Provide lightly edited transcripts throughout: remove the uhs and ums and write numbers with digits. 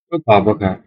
都打不开。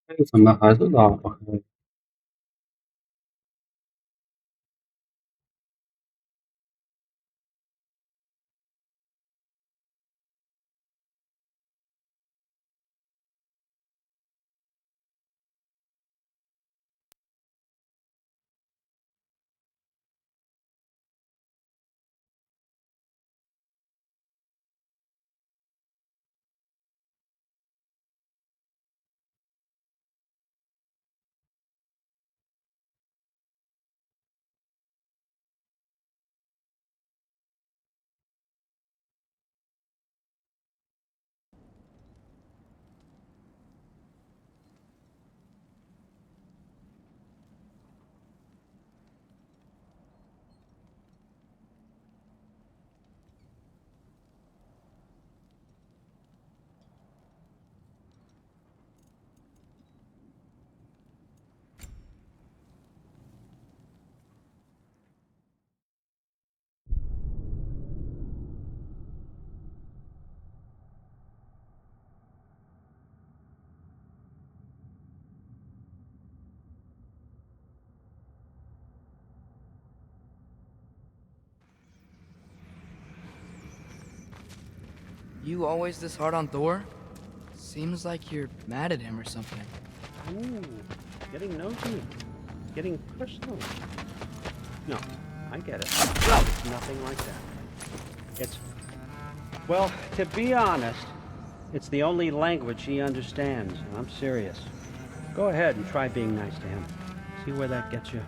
这个怎么还是打不开？You always this hard on Thor? Seems like you're mad at him or something. Ooh, getting nosy. Getting personal. No, I get it. It's nothing like that. It's... Well, to be honest, it's the only language he understands, and I'm serious. Go ahead and try being nice to him. See where that gets you.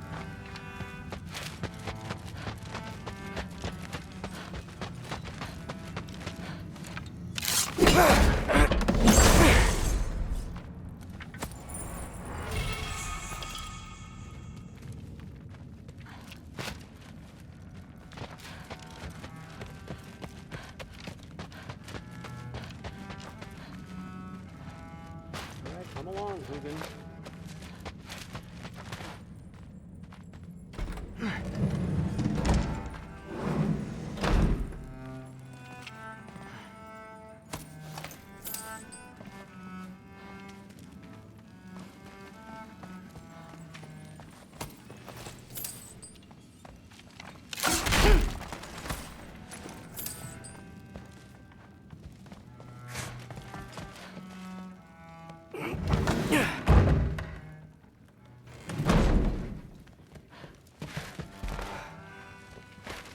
All right, come along, Hugin.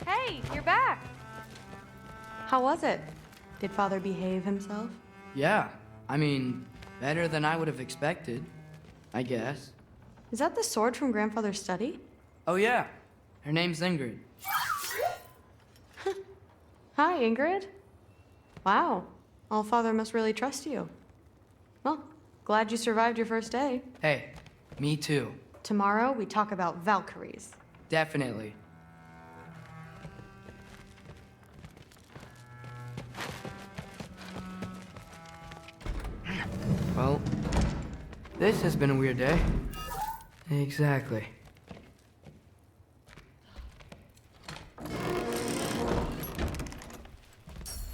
Hey, you're back! How was it? Did Father behave himself? Yeah, I mean, better than I would have expected, I guess. Is that the sword from Grandfather's study? Oh yeah, her name's Ingrid. Hi, Ingrid. Wow, Allfather must really trust you. Well, glad you survived your first day. Hey, me too. Tomorrow, we talk about Valkyries. Definitely. Well, this has been a weird day. Exactly.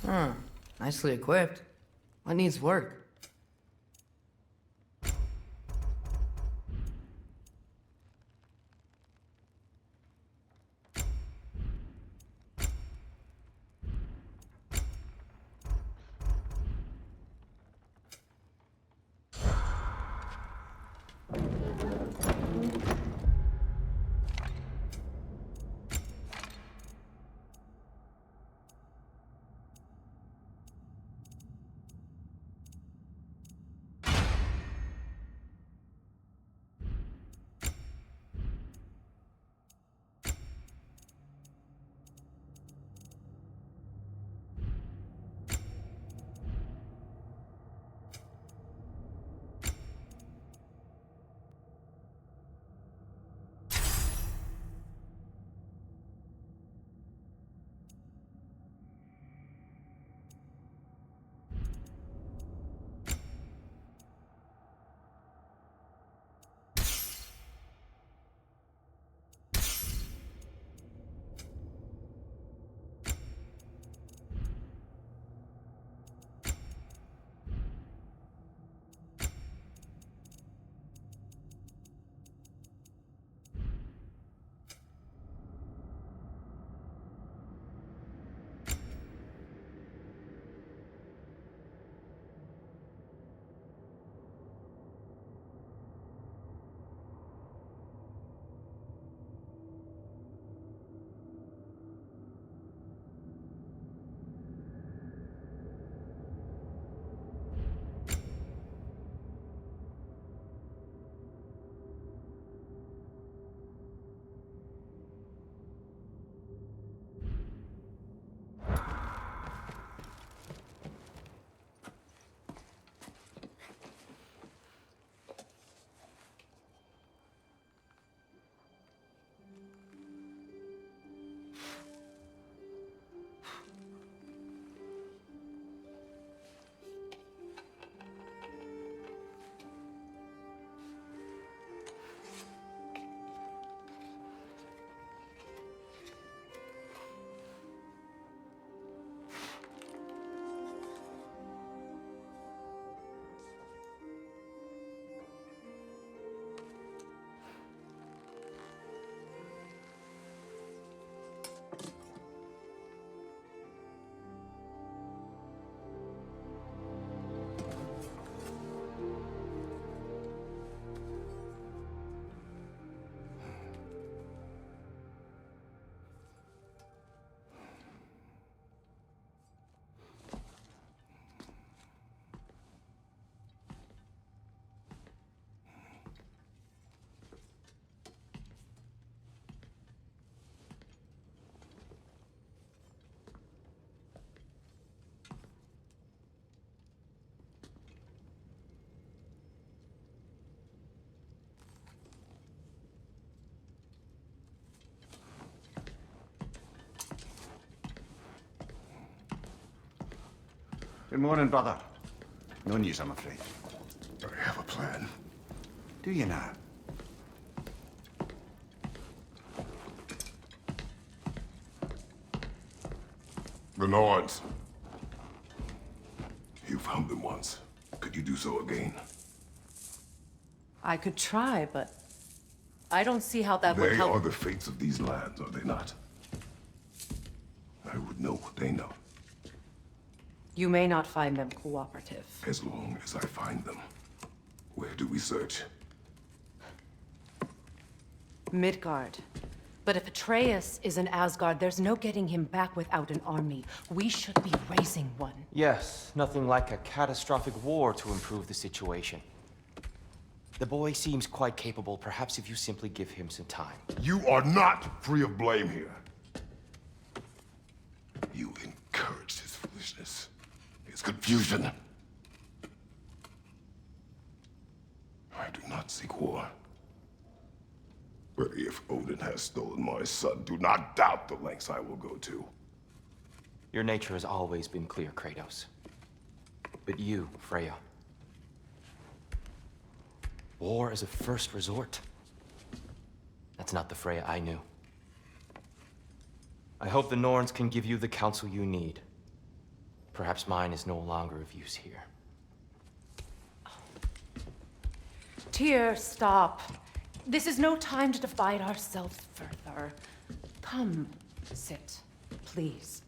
Huh. Nicely equipped. What needs work? Good morning, brother. No news, I'm afraid. I have a plan. Do you now? The Norns. You found them once. Could you do so again? I could try, but I don't see how that would They help. are the fates of these lands, are they not? I would know what they know, You may not find them cooperative. as long as I find them. Where do we search? Midgard. But if Atreus is in Asgard, there's no getting him back without an army. We should be raising one. Yes, nothing like a catastrophic war to improve the situation. The boy seems quite capable. Perhaps if you simply give him some time. You are not free of blame here. You encouraged his foolishness, his confusion. I do not seek war. But if Odin has stolen my son, do not doubt the lengths I will go to. Your nature has always been clear, Kratos. But you, Freya. War is a first resort. That's not the Freya I knew. I hope the Norns can give you the counsel you need. Perhaps mine is no longer of use here. Tyr, stop. This is no time to divide ourselves further. Come, sit, please.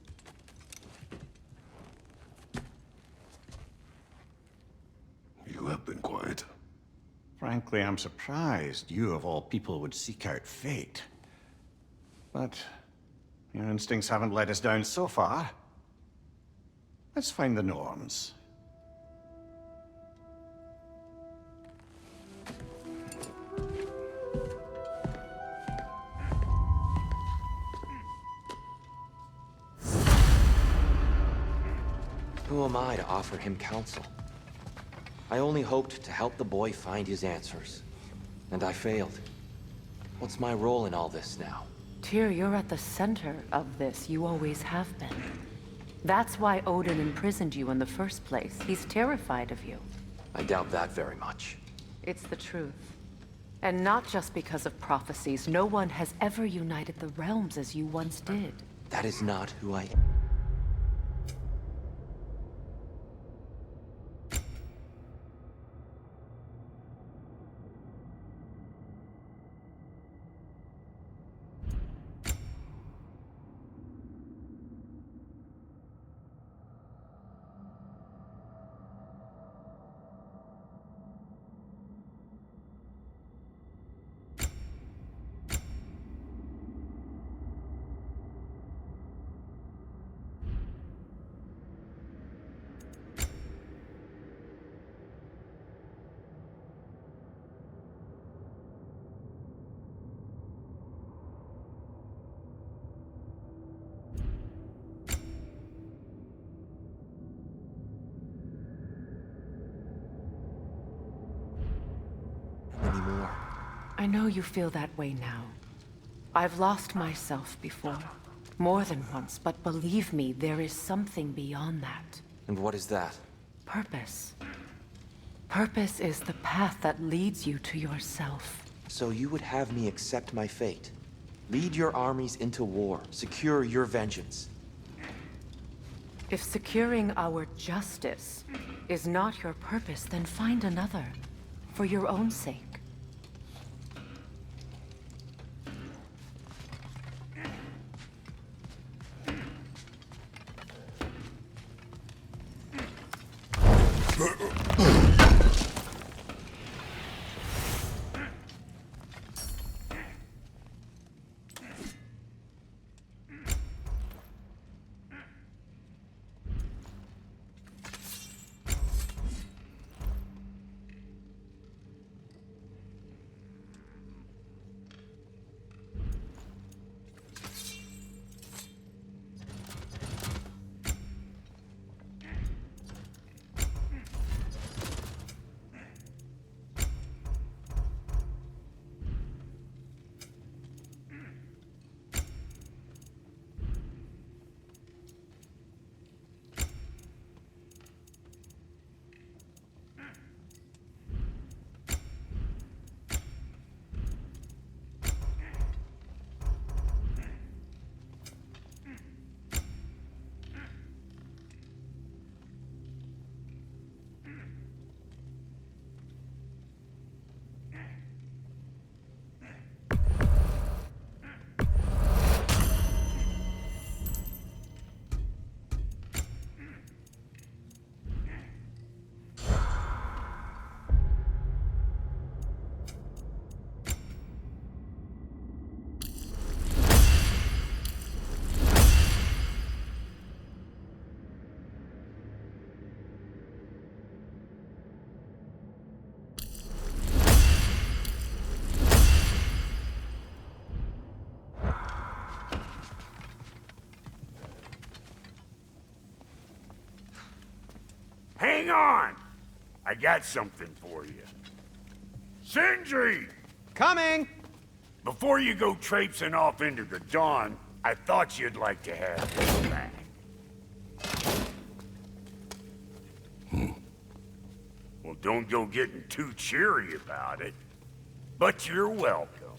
You have been quiet. Frankly, I'm surprised you, of all people, would seek out fate. But your instincts haven't let us down so far. Let's find the Norns. Who am I to offer him counsel? I only hoped to help the boy find his answers. And I failed. What's my role in all this now? Tyr, you're at the center of this. You always have been. That's why Odin imprisoned you in the first place. He's terrified of you. I doubt that very much. It's the truth. And not just because of prophecies. No one has ever united the realms as you once did. That is not who I... anymore. I know you feel that way now. I've lost myself before. More than once, but believe me, there is something beyond that. And what is that? Purpose. Purpose is the path that leads you to yourself. So you would have me accept my fate? Lead your armies into war, secure your vengeance. If securing our justice is not your purpose, then find another. For your own sake. Hang on! I got something for you. Sindri! Coming! Before you go traipsing off into the dawn, I thought you'd like to have this back. Well, don't go getting too cheery about it. But you're welcome.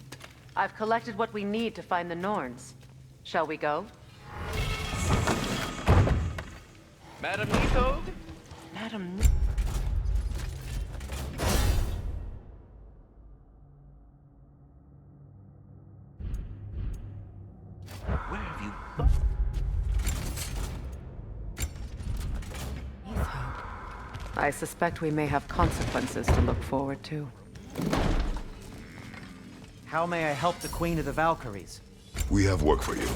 I've collected what we need to find the Norns. Shall we go? Madam Nithog? Madam... Where have you... I suspect we may have consequences to look forward to. How may I help the Queen of the Valkyries? We have work for you.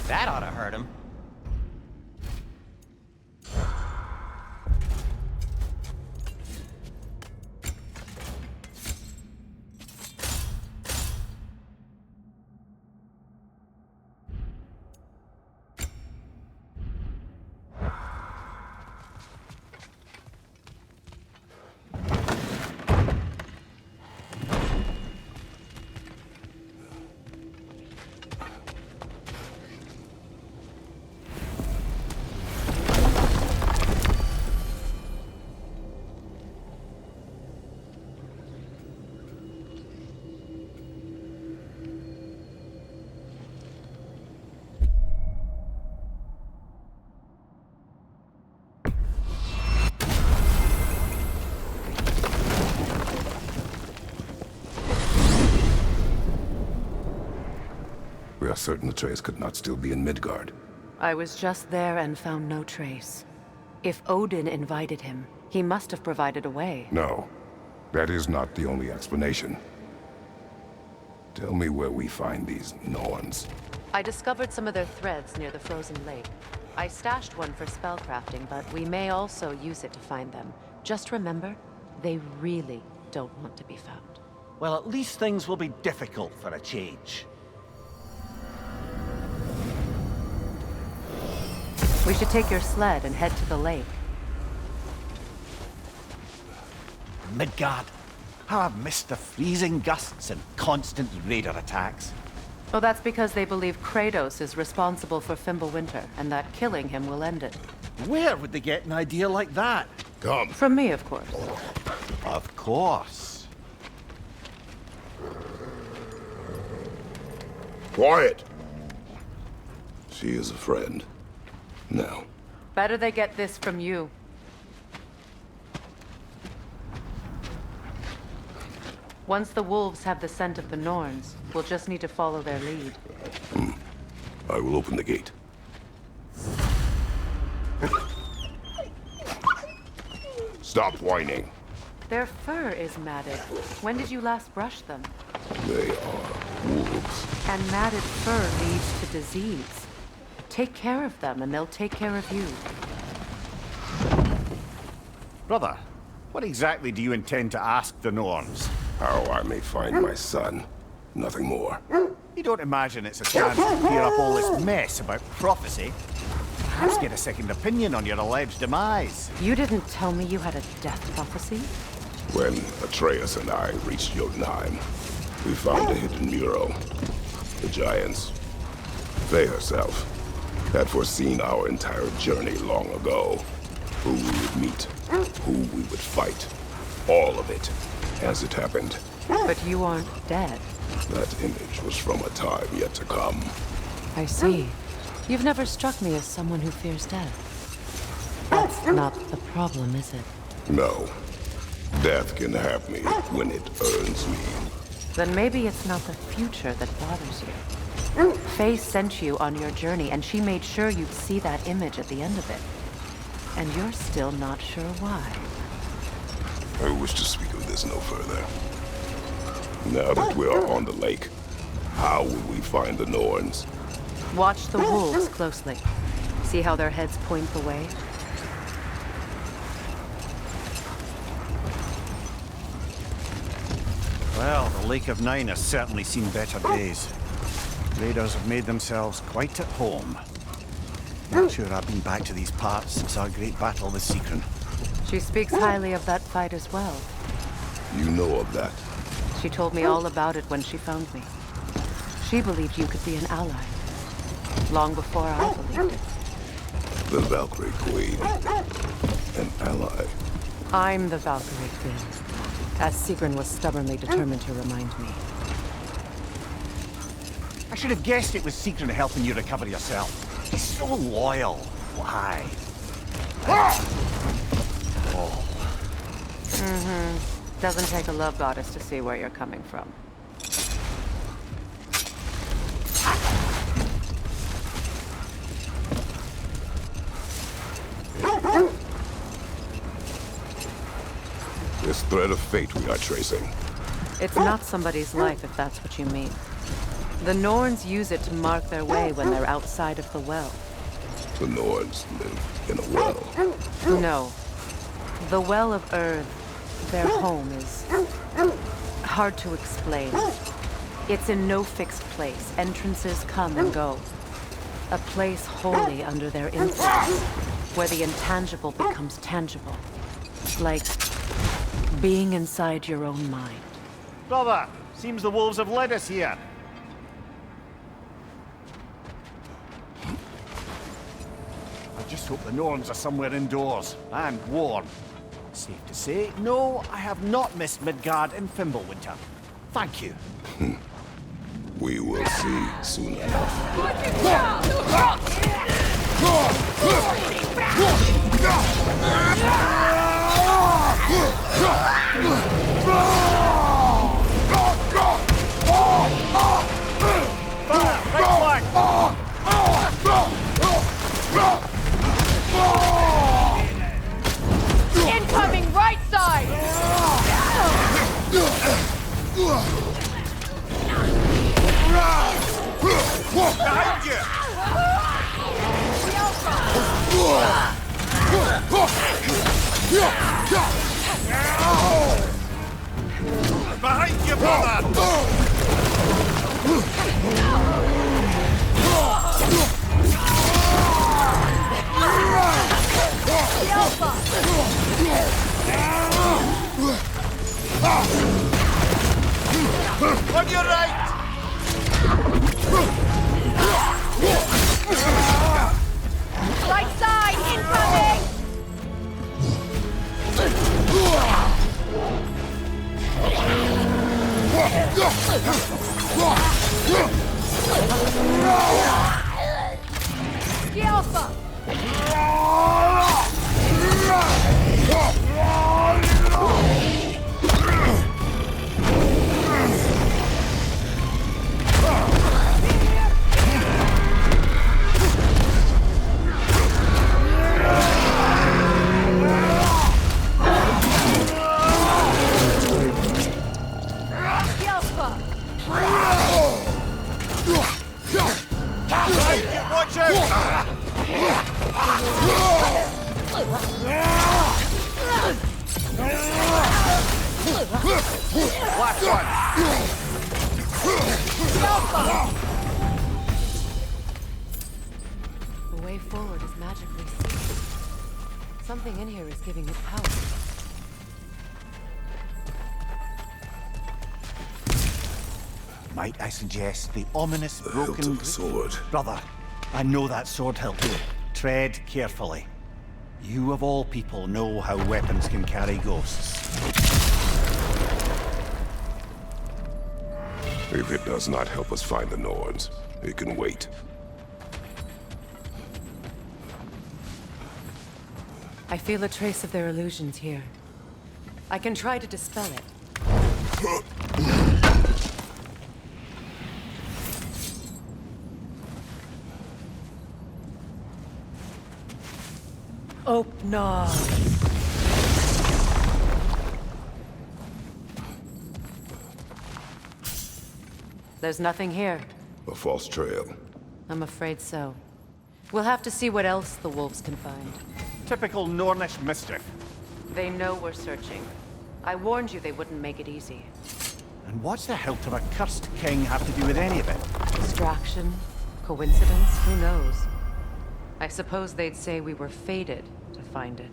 That ought to hurt him. We are certain Atreus could not still be in Midgard. I was just there and found no trace. If Odin invited him, he must have provided a way. No, that is not the only explanation. Tell me where we find these Norns. I discovered some of their threads near the frozen lake. I stashed one for spellcrafting, but we may also use it to find them. Just remember, they really don't want to be found. Well, at least things will be difficult for a change. We should take your sled and head to the lake. Midgard. How I've missed the freezing gusts and constant raider attacks. Well, that's because they believe Kratos is responsible for Fimbulwinter, and that killing him will end it. Where would they get an idea like that? Come. From me, of course. Of course. Quiet! She is a friend. Now. Better they get this from you. Once the wolves have the scent of the Norns, we'll just need to follow their lead. I will open the gate. Stop whining. Their fur is matted. When did you last brush them? They are wolves. And matted fur leads to disease. Take care of them, and they'll take care of you. Brother, what exactly do you intend to ask the Norns? How I may find my son. Nothing more. You don't imagine it's a chance to clear up all this mess about prophecy? Perhaps get a second opinion on your alleged demise. You didn't tell me you had a death prophecy? When Atreus and I reached Jotunheim, we found a hidden mural. The Giants, Faye herself, had foreseen our entire journey long ago. Who we would meet, who we would fight. All of it, as it happened. But you aren't dead. That image was from a time yet to come. I see. You've never struck me as someone who fears death. That's not the problem, is it? No. Death can have me when it earns me. Then maybe it's not the future that bothers you. Faye sent you on your journey, and she made sure you'd see that image at the end of it. And you're still not sure why. I wish to speak of this no further. Now that we are on the lake, how will we find the Norns? Watch the wolves closely. See how their heads point the way? Well, the Lake of Nine has certainly seen better days. Raiders have made themselves quite at home. Not sure I've been back to these parts since our great battle with Seekron. She speaks highly of that fight as well. You know of that? She told me all about it when she found me. She believed you could be an ally. Long before I believed it. The Valkyrie Queen. An ally. I'm the Valkyrie Queen, as Seekron was stubbornly determined to remind me. I should have guessed it was Seekron helping you recover yourself. He's so loyal. Why? Oh. Doesn't take a love goddess to see where you're coming from. This thread of fate we are tracing. It's not somebody's life, if that's what you mean. The Norns use it to mark their way when they're outside of the well. The Norns live in a well. No. The Well of Earth, their home, is hard to explain. It's in no fixed place. Entrances come and go. A place wholly under their influence, where the intangible becomes tangible. Like being inside your own mind. Brother, seems the wolves have led us here. I just hope the Norns are somewhere indoors and warm. Safe to say, no, I have not missed Midgard in Fimbulwinter. Thank you. We will see soon enough. Incoming right side! Behind you! Behind you, brother! On your right! Right side, incoming! Ski Alpha! Watch out! Last one! The way forward is magically secret. Something in here is giving it power. Might I suggest the ominous The hilt broken... of the sword. Brother, I know that sword hilt. Tread carefully. You of all people know how weapons can carry ghosts. If it does not help us find the Norns, it can wait. I feel a trace of their illusions here. I can try to dispel it. Oh, no. There's nothing here. A false trail. I'm afraid so. We'll have to see what else the wolves can find. Typical Nornish mischief. They know we're searching. I warned you they wouldn't make it easy. And what's the hilt of a cursed king have to do with any of it? Distraction? Coincidence? Who knows? I suppose they'd say we were fated to find it.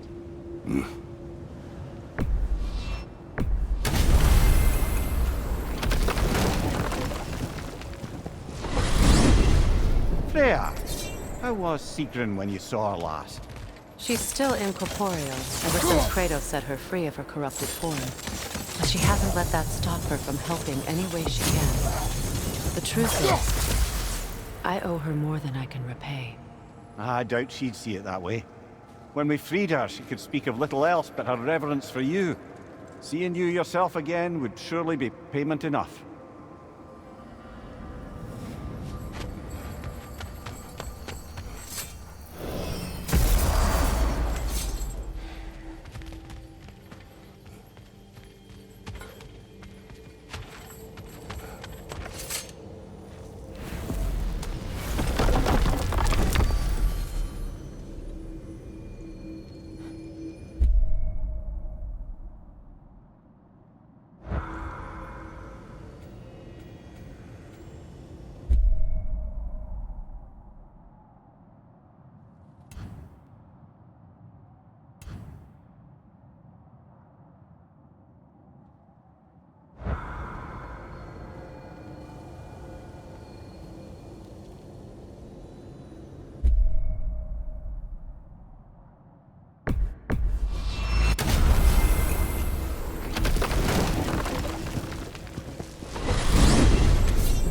Freya! How was Sigrun when you saw her last? She's still incorporeal, ever since Kratos set her free of her corrupted form. But she hasn't let that stop her from helping any way she can. The truth is, I owe her more than I can repay. I doubt she'd see it that way. When we freed her, she could speak of little else but her reverence for you. Seeing you yourself again would surely be payment enough.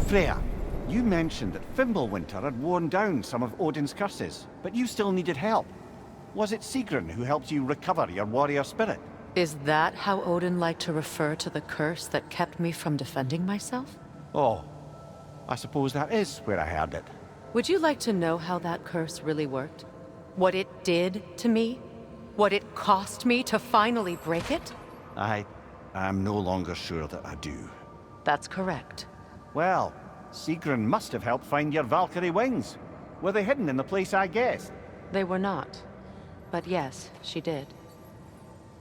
Freya, you mentioned that Fimbulwinter had worn down some of Odin's curses, but you still needed help. Was it Sigrun who helped you recover your warrior spirit? Is that how Odin liked to refer to the curse that kept me from defending myself? Oh, I suppose that is where I heard it. Would you like to know how that curse really worked? What it did to me? What it cost me to finally break it? I'm no longer sure that I do. That's correct. Well, Sigrun must have helped find your Valkyrie wings. Were they hidden in the place I guessed? They were not. But yes, she did.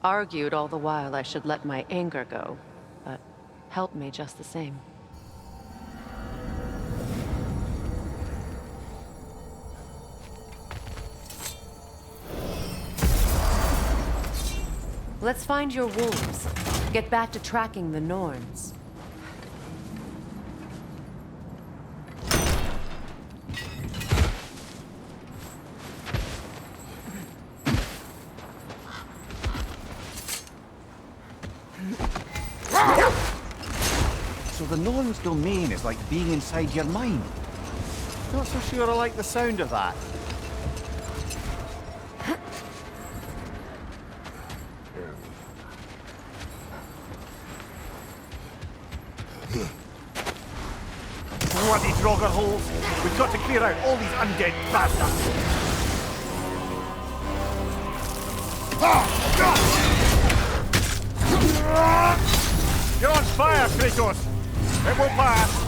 Argued all the while I should let my anger go, but helped me just the same. Let's find your wolves. Get back to tracking the Norns. So the Norn's domain is like being inside your mind. Not so sure I like the sound of that. Bloody Draugr holes! We've got to clear out all these undead bastards! You're on fire, Kratos! It will pass!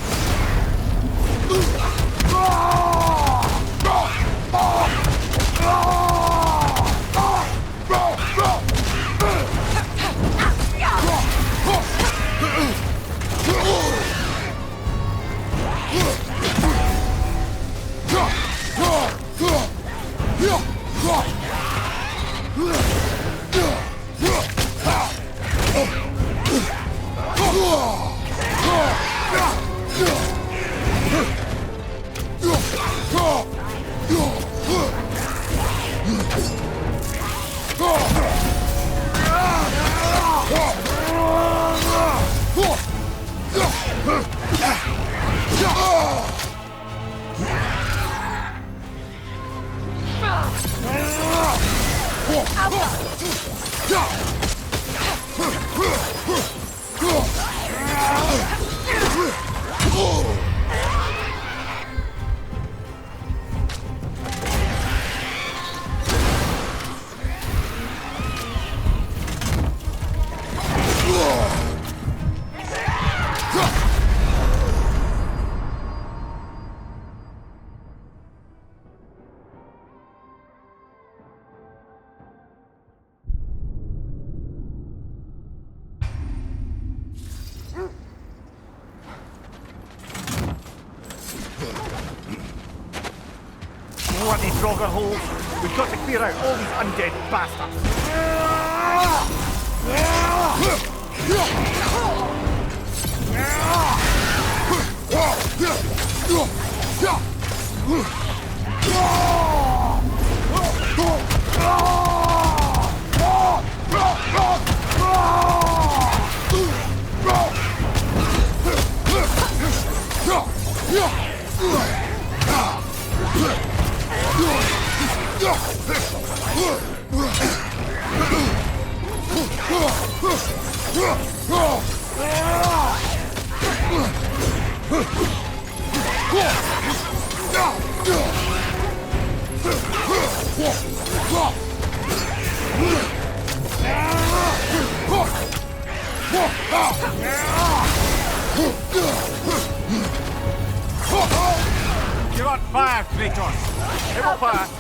Draugr holes. We've got to clear out all these undead bastards. You're on fire, Kratos! It will pass!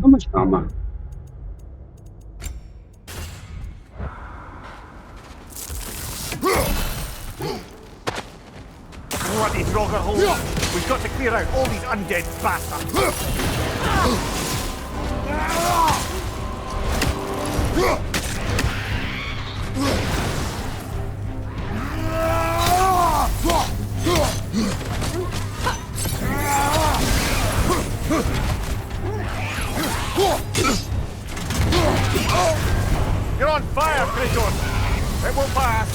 这么强吗？ Bloody Draugr holes. We've got to clear out all these undead bastards. You're on fire, Kratos! It will pass!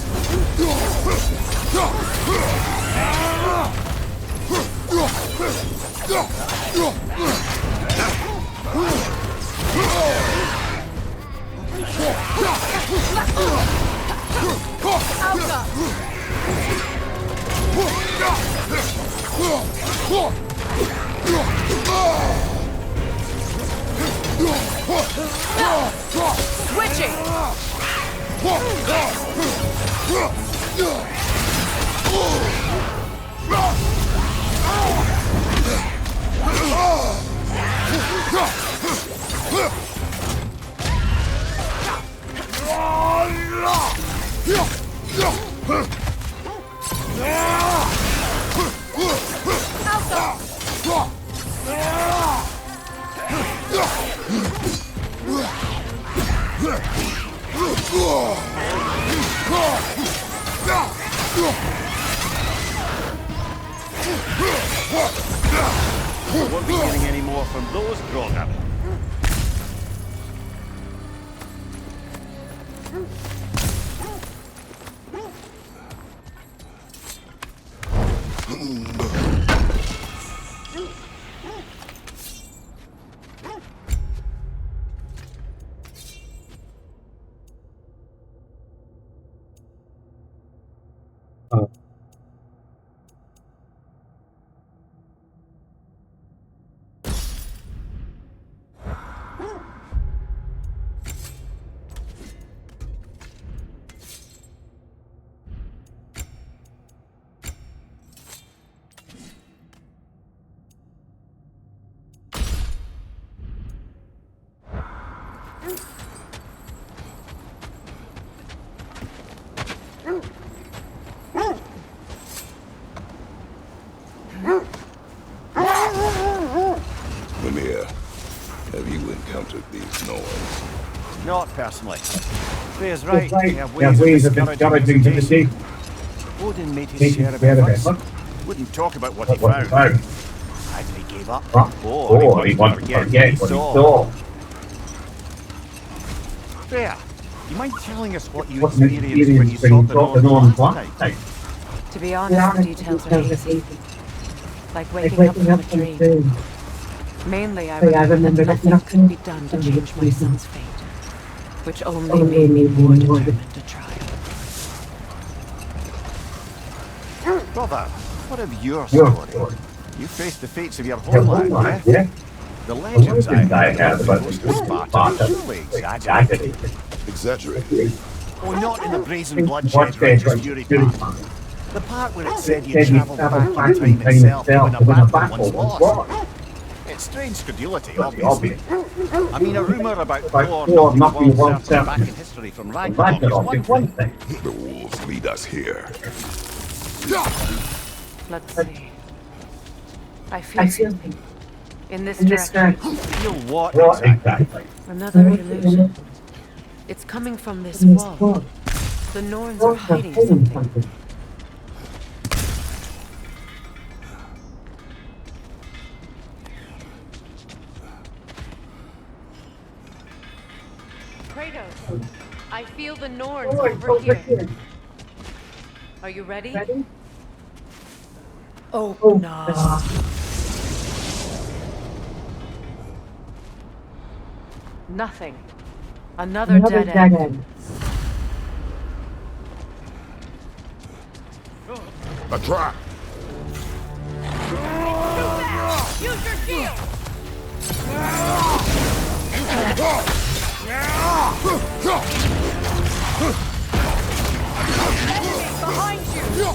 Switching! We won't be getting any more from those Draugr. Mimir, have you encountered these Norns? Not personally. Freya's right. Right. They have ways of discouraging visitation. Odin made his share of efforts. Wouldn't talk about what he found. Either he gave up, or he wanted to forget what he saw. Freya, you mind telling us what you experienced when you saw the Norns last time? To be honest, the details are hazy. Like waking up from a dream. Mainly, I remember that nothing could be done to change my son's fate. which only made me more determined to try. Brother, what of your story? You faced the fates of your homeland, yeah? The legends I heard about the ghost of Sparta surely exaggerated. Exaggerated? Oh, not in the brazen bloodshed Ranger's Fury part. The part where it said you travelled back in time itself to win a battle once lost. It's strange credulity, obviously. I mean, a rumour about Thor knocking world certain back in history from Ragnarok is one thing. The wolves lead us here. Let's see. I feel something. In this direction. Feel what exactly? Another illusion. It's coming from this wall. The Norns are hiding something. Kratos, I feel the Norns over here. Are you ready? Open up. Nothing. Another dead end. A trap! Use your shield! Behind you!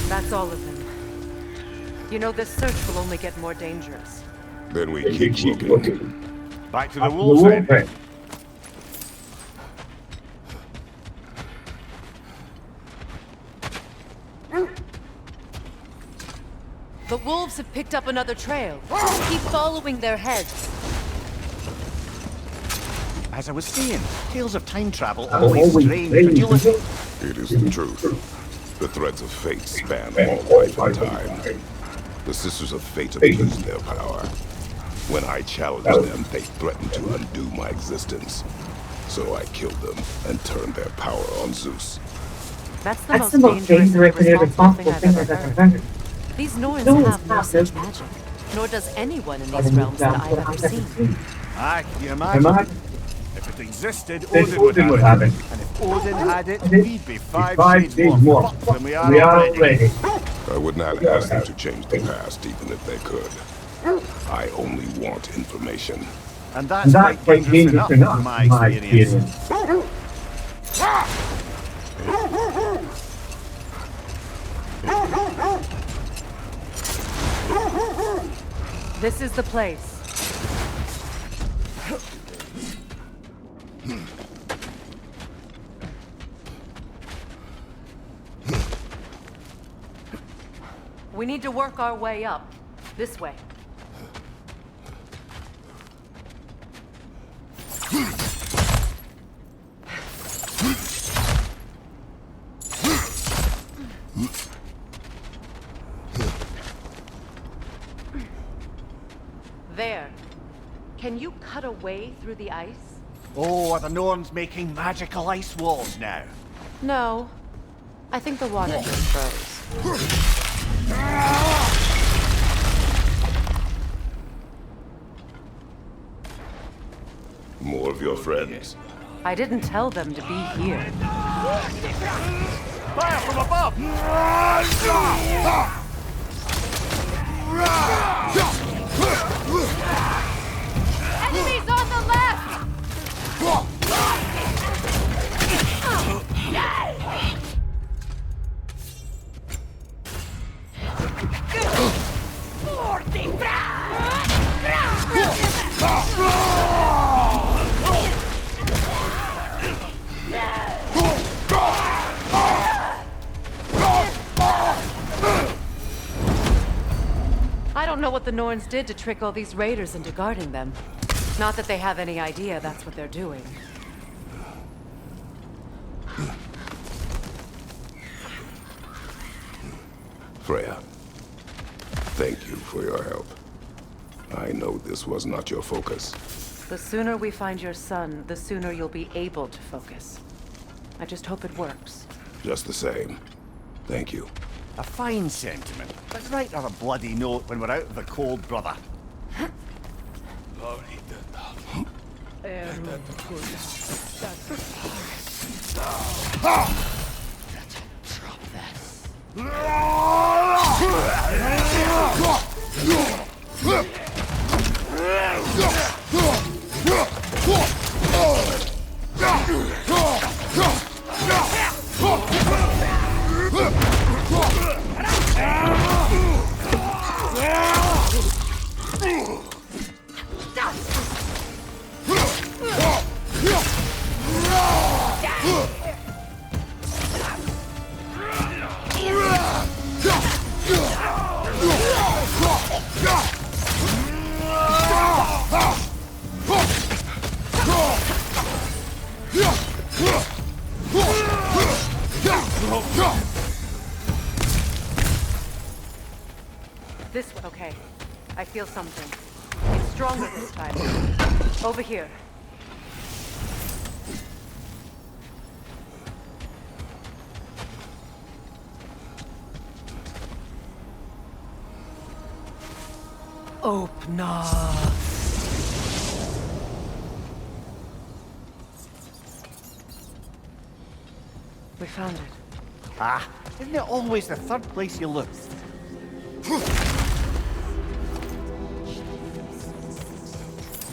That's all of them. You know, this search will only get more dangerous. Then we keep looking. Back to the wolves then. The wolves have picked up another trail. Keep following their heads. As I was saying, tales of time travel always strain credulity. It is the truth. The threads of fate span all life and time. The Sisters of Fate abused their power. When I challenged them, they threatened to undo my existence. So I killed them and turned their power on Zeus. That's the most dangerous and irresponsible thing I've ever heard. These Norns have no such magic, nor does anyone in these realms that I've ever seen. Aye, can you imagine? If it existed, Odin would have it. And if Odin had it, we'd be five shades more fucked than we are already. I would not ask them to change the past, even if they could. I only want information. And that's quite dangerous enough, in my experience. This is the place. We need to work our way up. This way. There. Can you cut a way through the ice? Oh, are the Norns making magical ice walls now? No. I think the water just froze. More of your friends. I didn't tell them to be here. Fire from above! Enemies I don't know what the Norns did to trick all these raiders into guarding them. Not that they have any idea that's what they're doing. Freya, thank you for your help. I know this was not your focus. The sooner we find your son, the sooner you'll be able to focus. I just hope it works. Just the same. Thank you. A fine sentiment. But write her a bloody note when we're out of the cold, brother. This way. Okay. I feel something. It's stronger this time. Over here. Open up. We found it. Ah, isn't it always the third place you look?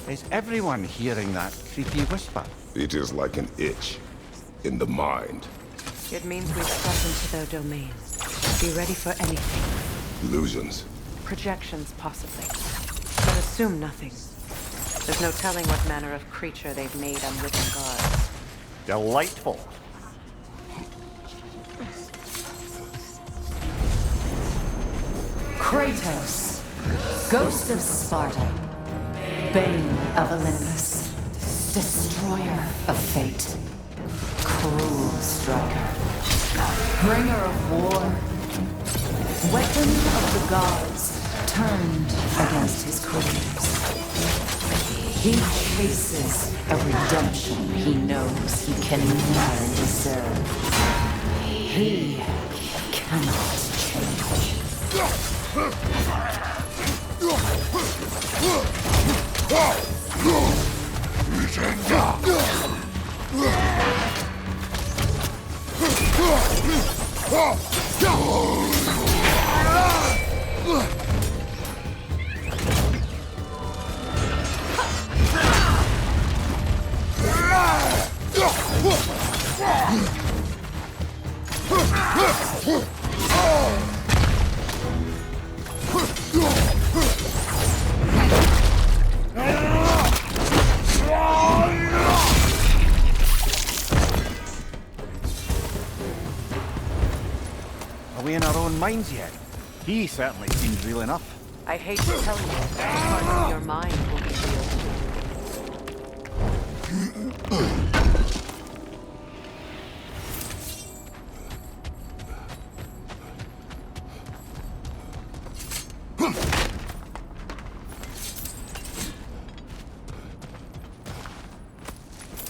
Is everyone hearing that creepy whisper? It is like an itch in the mind. It means we've stepped into their domain. Be ready for anything. Illusions. Projections, possibly. But assume nothing. There's no telling what manner of creature they've made unwitting gods. Delightful. Kratos, Ghost of Sparta, Bane of Olympus, Destroyer of Fate, Cruel Striker, Bringer of War, Weapon of the Gods, turned against his creators. He chases a redemption he knows he can never deserve. He cannot change. Are we in our own minds yet? He certainly seems real enough. I hate to tell you, parts of your mind will be real.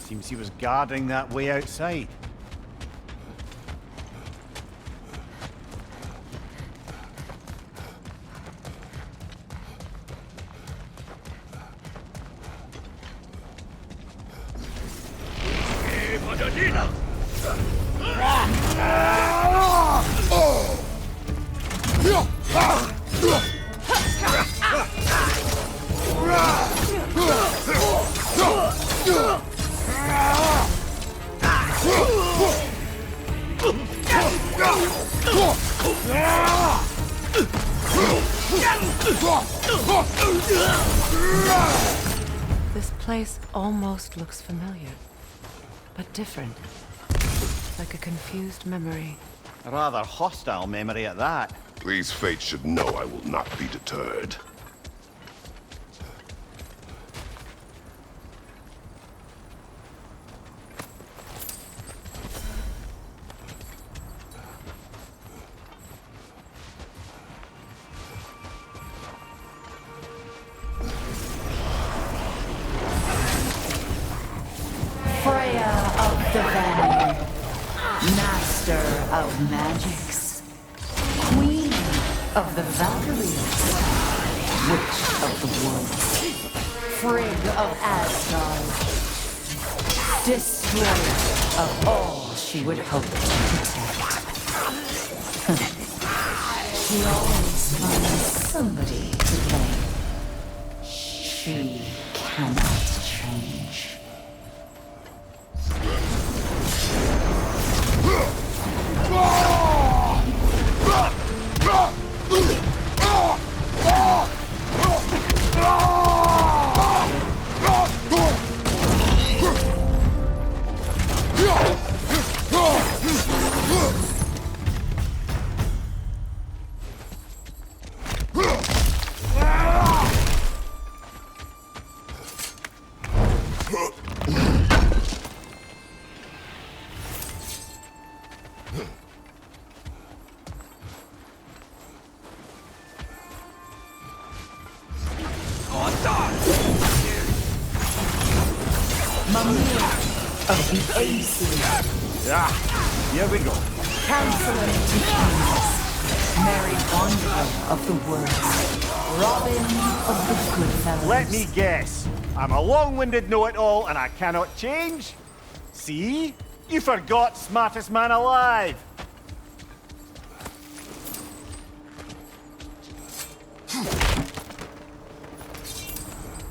Seems he was guarding that way outside. This place almost looks familiar, but different. Like a confused memory. A rather hostile memory at that. These fates should know I will not be deterred. Freya of the Van, Master of Magics, Queen of the Valkyries, Witch of the Woods, Frigg of Asgard, Destroyer of all she would hope to protect. She always finds somebody to blame. She cannot change. Of the AC. Here we go. Counselor to Kings. Mary Wanderer of the Woods. Robin of the Goodfellows. Let me guess. I'm a long-winded know-it-all and I cannot change? See? You forgot smartest man alive.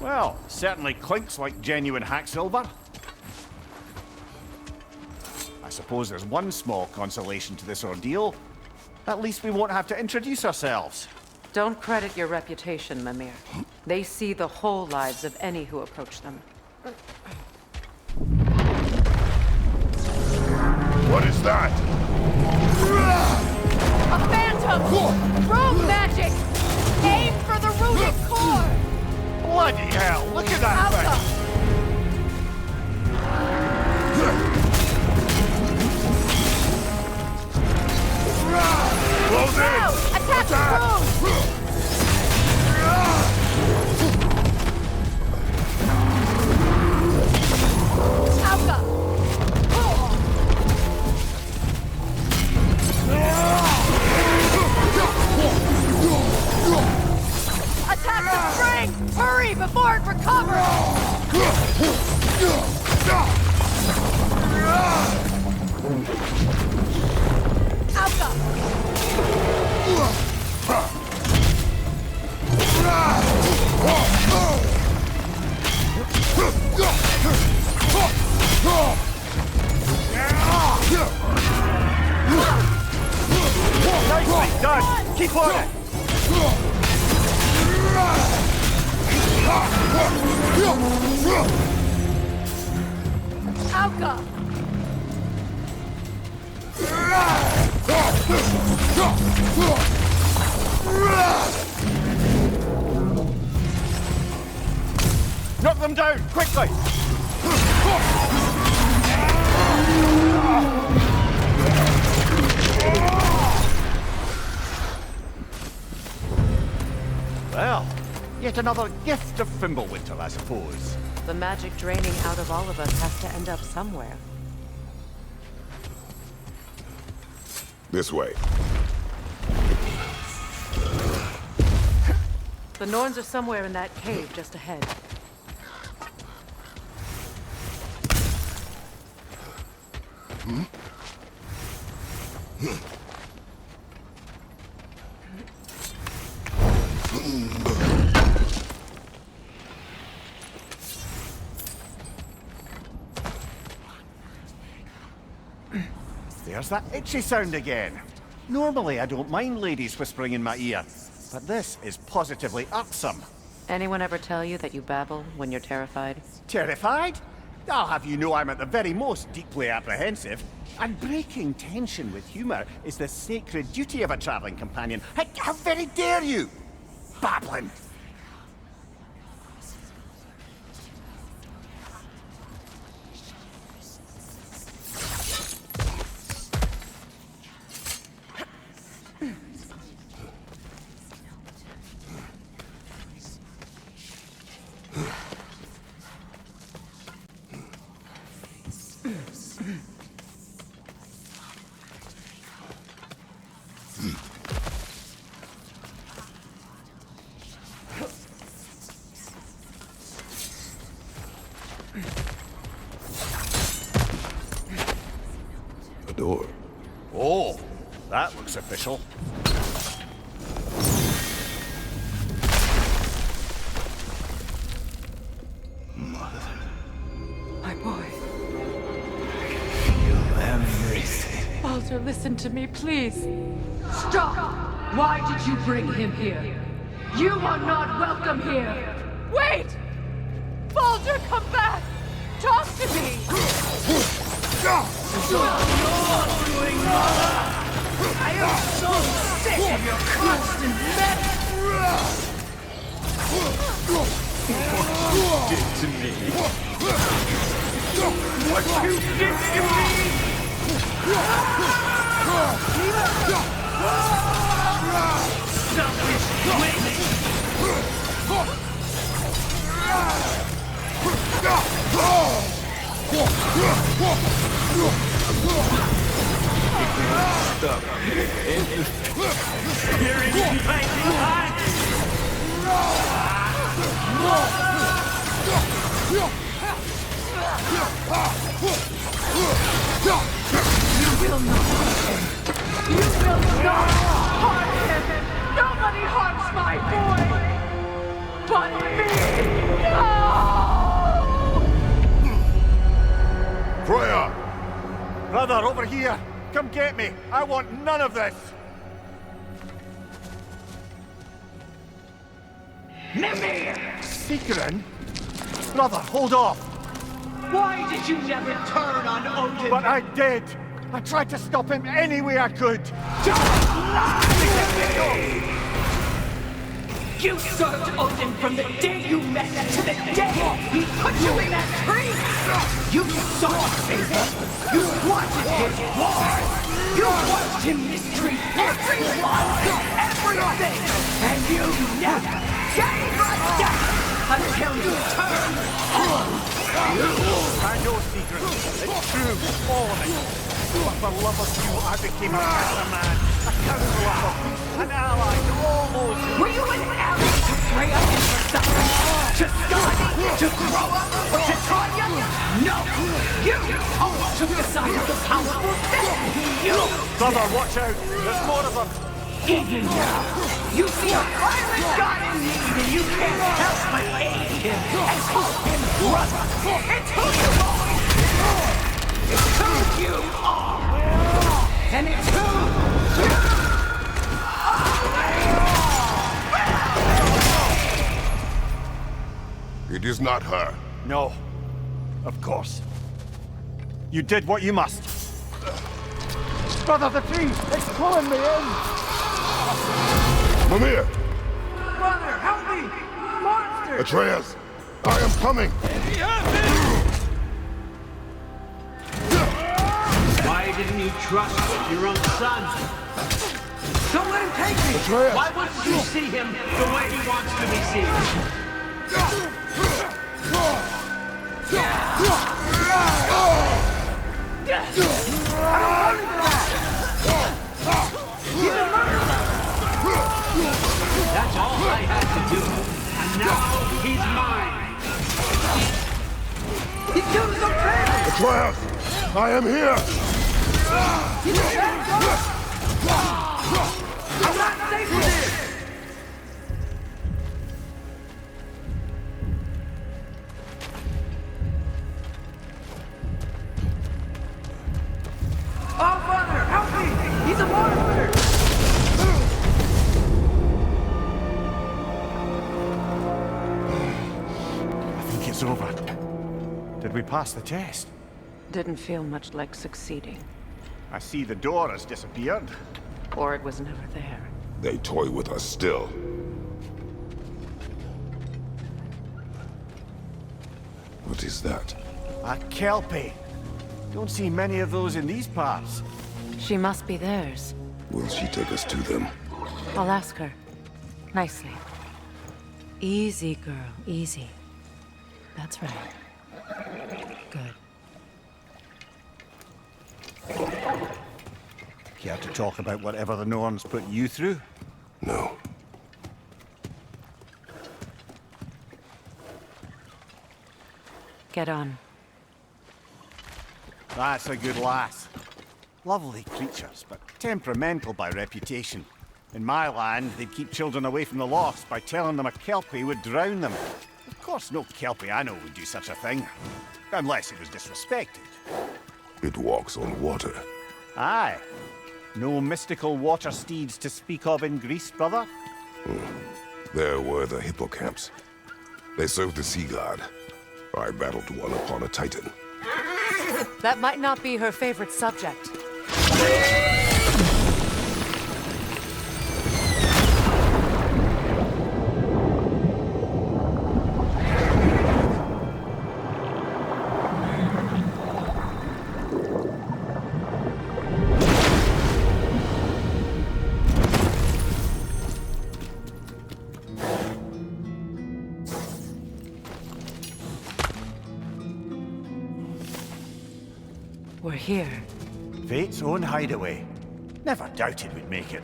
Well, certainly clinks like genuine hack silver. I suppose there's one small consolation to this ordeal. At least we won't have to introduce ourselves. Don't credit your reputation, Mimir. They see the whole lives of any who approach them. What is that? A phantom! Rogue magic! Aim for the rooted core! Bloody hell, look at that thing! Close in! Attack the room! Alka! Attack the spring! Hurry before it recovers! Alka! Nicely done! Keep on it! Alka! Knock them down, quickly! Well, yet another gift of Fimbulwinter, I suppose. The magic draining out of all of us has to end up somewhere. This way. The Norns are somewhere in that cave just ahead. There's that itchy sound again. Normally I don't mind ladies whispering in my ear, but this is positively irksome. Anyone ever tell you that you babble when you're terrified? Terrified? I'll have you know I'm at the very most deeply apprehensive. And breaking tension with humor is the sacred duty of a traveling companion. How very dare you! Babbling! A door. Oh, that looks official. My boy. Everything. Baldur, listen to me, please. Stop! Why did you bring him here? You are not welcome here! Wait! Baldur, come back! Talk to me! I am so sick of your constant What you did to me. What you did to me! Selfish Nobody harms my boy! But me! No! Freya! Brother, over here! Come get me! I want none of this! Mimir! Secret? Brother, hold off! Why did you never turn on Odin? But I did! I tried to stop him any way I could! Don't lie to me! You served Odin from the day you met him to the day he put you in that tree! You saw his favor! You wanted his war! You watched him mistreat everyone and everything! And you never gave a damn until you turned on you! I know secret. It's true, all of it. But for love of you, I became a better man, a counselor, an ally to all those who... Were you an ally to Freya and her suffering? To Skadi? To Groa? Or to Tanya? No! You always took the side of the powerful then! You... Brother, watch out! There's more of them! Even now, you see a violent god in need and you can't help but aid him and call him brother! It's who you always been! It's who you are! And it's who you are! It is not her. No. Of course. You did what you must. Brother, the tree! It's pulling me in! Mimir! Brother, help me! Monster! Atreus! I am coming! Why didn't you trust your own son? Don't let him take me! Atreus! Why wouldn't you see him the way he wants to be seen? That's all I had to do. And now he's mine. He killed his own family! Atreus! I am here! I'm not safe with this! Oh, Father, help me! He's a monster! I think it's over. Did Did we pass the test? Didn't feel much like succeeding. I see the door has disappeared. Or it was never there. They toy with us still. What is that? A Kelpie. Don't see many of those in these parts. She must be theirs. Will she take us to them? I'll ask her. Nicely. Easy, girl. Easy. That's right. Good. Care to talk about whatever the Norns put you through? No. Get on. That's a good lass. Lovely creatures, but temperamental by reputation. In my land, they'd keep children away from the lost by telling them a Kelpie would drown them. Of course, no Kelpie I know would do such a thing. Unless it was disrespected. It walks on water. Aye. No mystical water steeds to speak of in Greece, brother? There were the hippocamps. They served the sea god. I battled one upon a titan. That might not be her favorite subject. We're here. Fate's own hideaway. Never doubted we'd make it.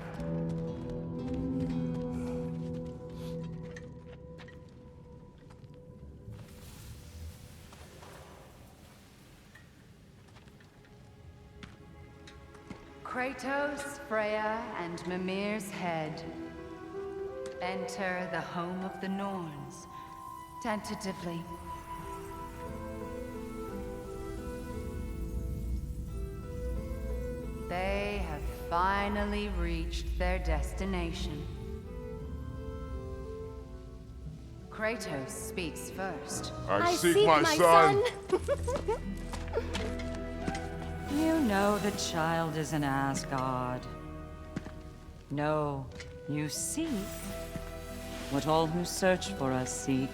Kratos, Freya, and Mimir's head. Enter the home of the Norns. Tentatively. They have finally reached their destination. Kratos speaks first. I seek my son. You know the child is in Asgard. No, you seek what all who search for us seek.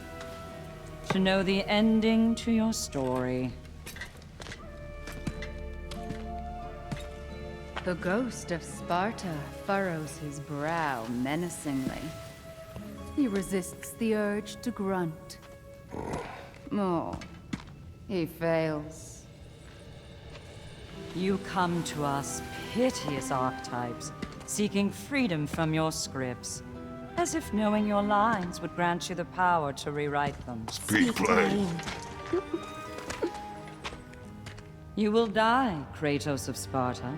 To know the ending to your story. The ghost of Sparta furrows his brow menacingly. He resists the urge to grunt. Oh, he fails. You come to us, piteous archetypes, seeking freedom from your scripts. As if knowing your lines would grant you the power to rewrite them. Speak plain. You will die, Kratos of Sparta.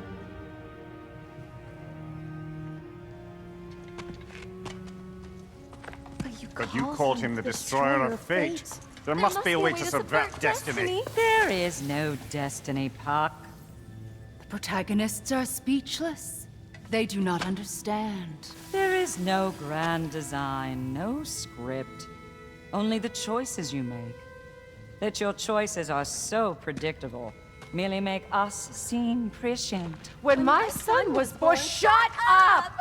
But you called him the destroyer of fate. There must be a way to subvert destiny. There is no destiny, Puck. The protagonists are speechless. They do not understand. There is no grand design, no script. Only the choices you make. That your choices are so predictable merely make us seem prescient. When my son was born, shut up!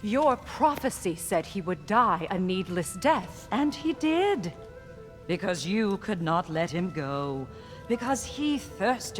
Your prophecy said he would die a needless death. And he did. Because you could not let him go. Because he thirsted